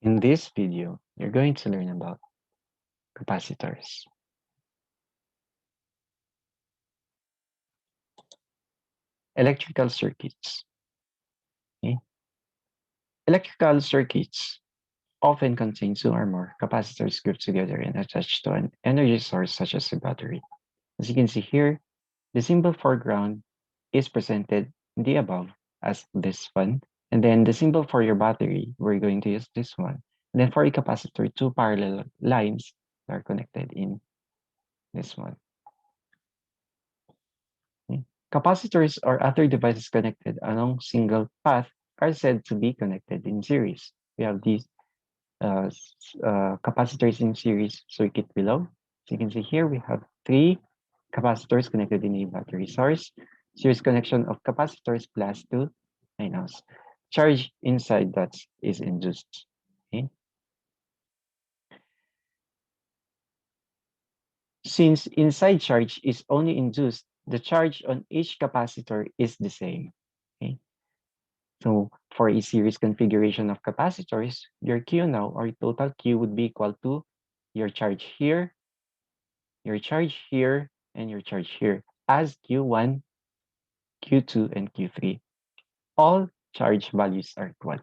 In this video, you're going to learn about capacitors. Electrical circuits. Okay? Electrical circuits often contain two or more capacitors grouped together and attached to an energy source such as a battery. As you can see here, the symbol for ground is presented in the above as this one. And then the symbol for your battery, we're going to use this one. And then for a capacitor, two parallel lines are connected in this one. Capacitors or other devices connected along single path are said to be connected in series. We have these capacitors in series circuit below. So you can see here we have three capacitors connected in a battery source. Series connection of capacitors plus two anodes. Charge inside that is induced. Okay. Since inside charge is only induced, the charge on each capacitor is the same. Okay. So for a series configuration of capacitors, your Q now or total Q would be equal to your charge here, your charge here, and your charge here as Q1, Q2, and Q3. All charge values are equal.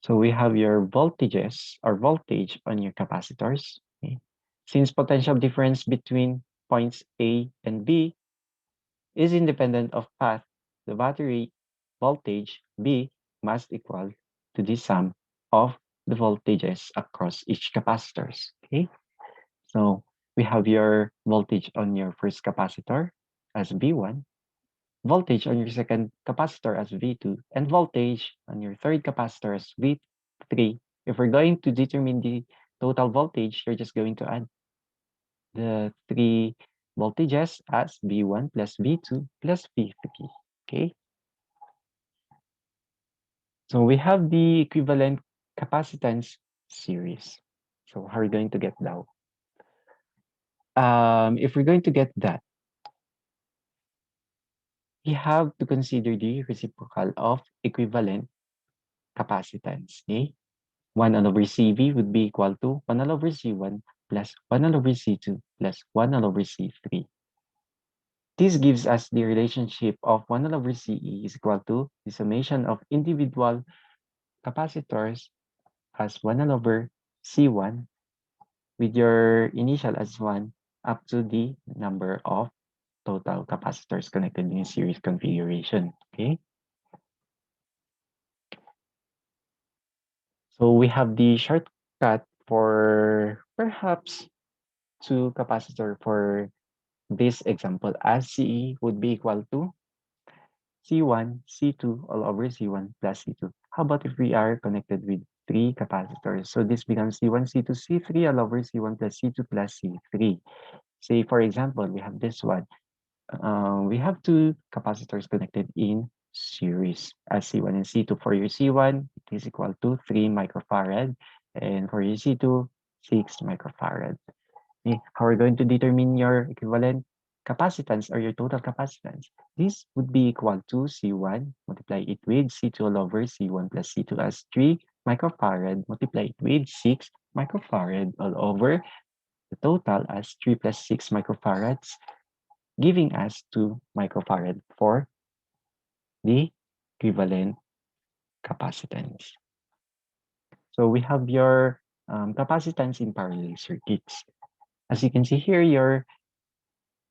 So we have your voltages or voltage on your capacitors. Okay. Since potential difference between points A and B is independent of path, the battery voltage B must equal to the sum of the voltages across each capacitors. Okay, so we have your voltage on your first capacitor as V1, voltage on your second capacitor as V2, and voltage on your third capacitor as V3. If we're going to determine the total voltage, you're just going to add the three voltages as V1 plus V2 plus V3. Okay. So we have the equivalent capacitance series. So how are we going to get that? If we're going to get that, we have to consider the reciprocal of equivalent capacitance. Okay? 1 all over CV would be equal to 1 all over C1 plus 1 all over C2 plus 1 all over C3. This gives us the relationship of 1 all over CE is equal to the summation of individual capacitors as 1 all over C1 with your initial as 1 up to the number of total capacitors connected in series configuration. Okay. So we have the shortcut for perhaps two capacitor for this example as CE would be equal to C1, C2 all over C1 plus C2. How about if we are connected with three capacitors? So this becomes C1, C2, C3 all over C1 plus C2 plus C3. Say, for example, we have this one. We have two capacitors connected in series as C1 and C2. For your C1, it is equal to 3 microfarad. And for your C2, 6 microfarad. Okay. How are we going to determine your equivalent capacitance or your total capacitance? This would be equal to C1, multiply it with C2 all over C1 plus C2 as 3 microfarad, multiply it with 6 microfarad all over the total as 3 plus 6 microfarads, giving us 2 microfarad for the equivalent capacitance. So we have your capacitance in parallel circuits. As you can see here, your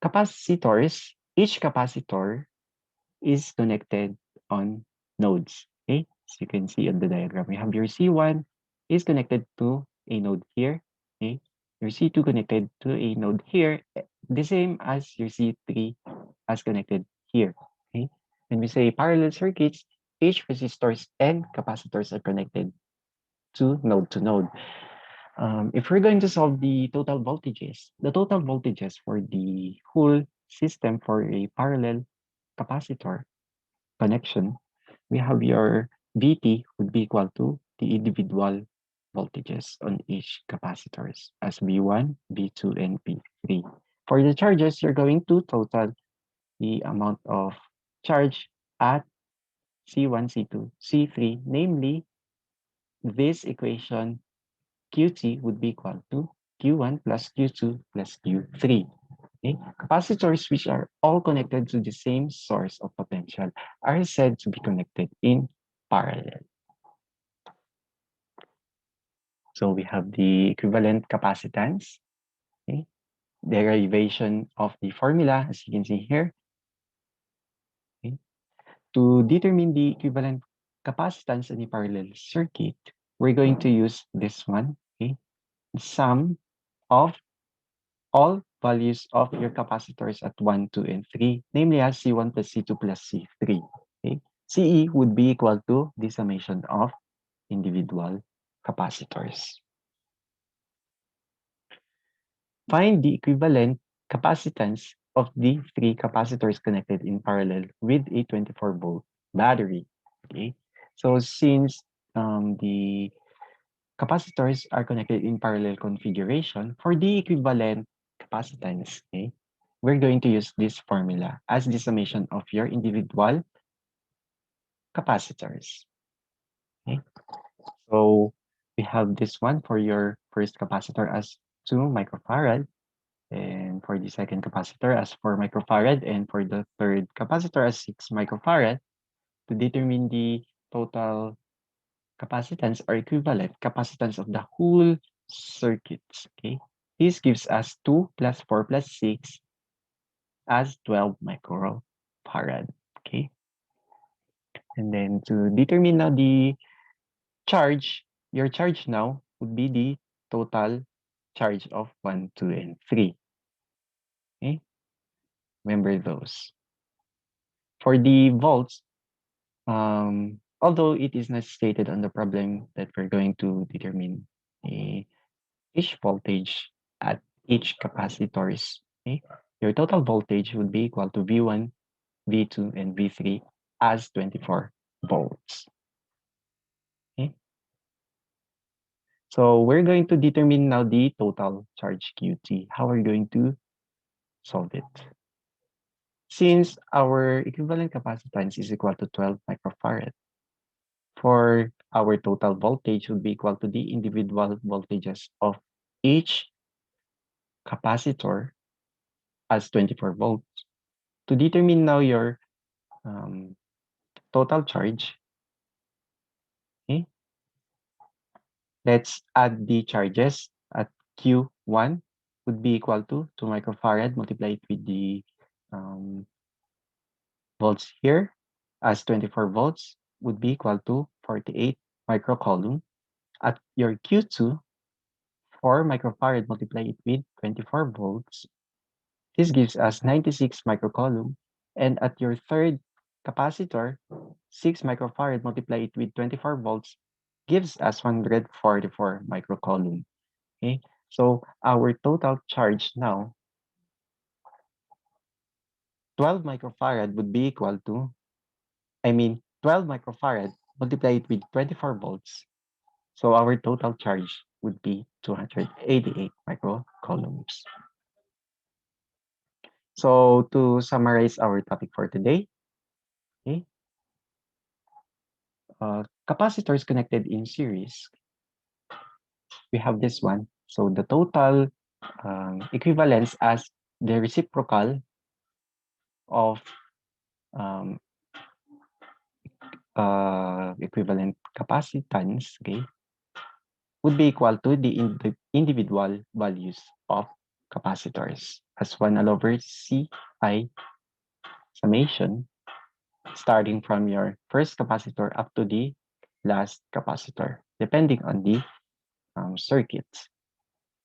capacitors, each capacitor is connected on nodes. Okay, as you can see on the diagram, we have your C1 is connected to a node here. Okay, your C2 connected to a node here, the same as your C3 as connected here. Okay, when we say parallel circuits, each resistors and capacitors are connected to node. If we're going to solve the total voltages for the whole system for a parallel capacitor connection, we have your VT would be equal to the individual voltages on each capacitors as V1, V2, and V3. For the charges, you're going to total the amount of charge at C1, C2, C3, namely this equation Qt would be equal to Q1 plus Q2 plus Q3. Okay? Capacitors which are all connected to the same source of potential are said to be connected in parallel. So we have the equivalent capacitance, okay? Derivation of the formula, as you can see here. Okay? To determine the equivalent capacitance in a parallel circuit, we're going to use this one, okay? The sum of all values of your capacitors at 1, 2, and 3, namely as C1 plus C2 plus C3. Okay? CE would be equal to the summation of individual capacitors. Find the equivalent capacitance of the three capacitors connected in parallel with a 24-volt battery. Okay, so since the capacitors are connected in parallel configuration, for the equivalent capacitance, okay, we're going to use this formula as the summation of your individual capacitors. Okay, so we have this one for your first capacitor as 2 microfarad, and for the second capacitor as 4 microfarad, and for the third capacitor as 6 microfarad. To determine the total capacitance or equivalent capacitance of the whole circuits. Okay, this gives us 2 plus 4 plus 6 as 12 microfarad. Okay, and then to determine now the charge, your charge now would be the total charge of 1, 2, and 3. Okay, remember those. For the volts, although it is not stated on the problem that we're going to determine a each voltage at each capacitors, okay, your total voltage would be equal to V1, V2, and V3 as 24 volts. Okay, so we're going to determine now the total charge QT. How are we going to solve it? Since our equivalent capacitance is equal to 12 microfarad, for our total voltage would be equal to the individual voltages of each capacitor as 24 volts. To determine now your total charge, okay, let's add the charges at Q1 would be equal to 2 microfarad multiplied with the volts here as 24 volts would be equal to 48 microcoulomb. At your Q2, 4 microfarad multiplied with 24 volts. This gives us 96 microcoulomb. And at your third capacitor, 6 microfarad multiplied with 24 volts gives us 144 microcoulomb. Okay, so our total charge now, 12 microfarad would be equal to, 12 microfarad multiplied with 24 volts. So our total charge would be 288 microcoulombs. So to summarize our topic for today, okay, capacitors connected in series, we have this one. So the total equivalence as the reciprocal of um, equivalent capacitance, okay, would be equal to the individual values of capacitors as 1 all over Ci summation starting from your first capacitor up to the last capacitor, depending on the circuits.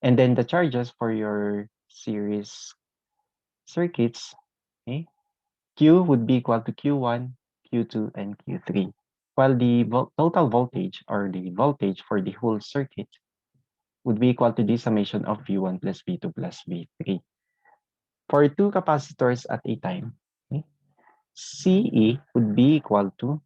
And then the charges for your series circuits, okay, Q would be equal to Q1, Q2, and Q3, while the total voltage or the voltage for the whole circuit would be equal to the summation of V1 plus V2 plus V3. For two capacitors at a time, okay, CE would be equal to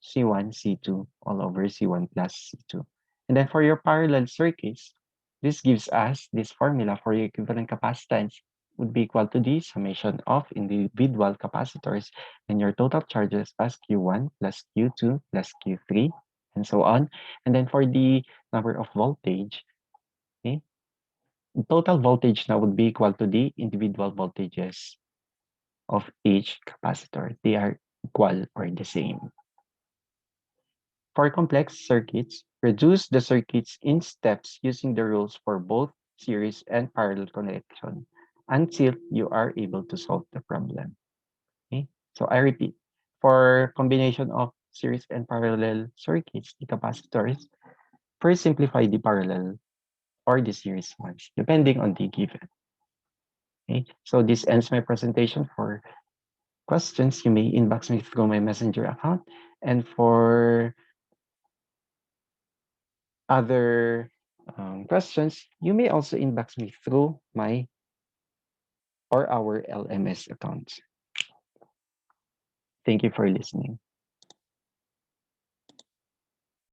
C1, C2 all over C1 plus C2. And then for your parallel circuits, this gives us this formula for your equivalent capacitance would be equal to the summation of individual capacitors and your total charges as Q1 plus Q2 plus Q3 and so on. And then for the number of voltage, okay, total voltage now would be equal to the individual voltages of each capacitor. They are equal or the same. For complex circuits, reduce the circuits in steps using the rules for both series and parallel connection until you are able to solve the problem. Okay? So I repeat, for combination of series and parallel circuits, the capacitors, first simplify the parallel or the series ones, depending on the given. Okay? So this ends my presentation. For questions, you may inbox me through my messenger account. And for other questions, you may also inbox me through my or our LMS account. Thank you for listening.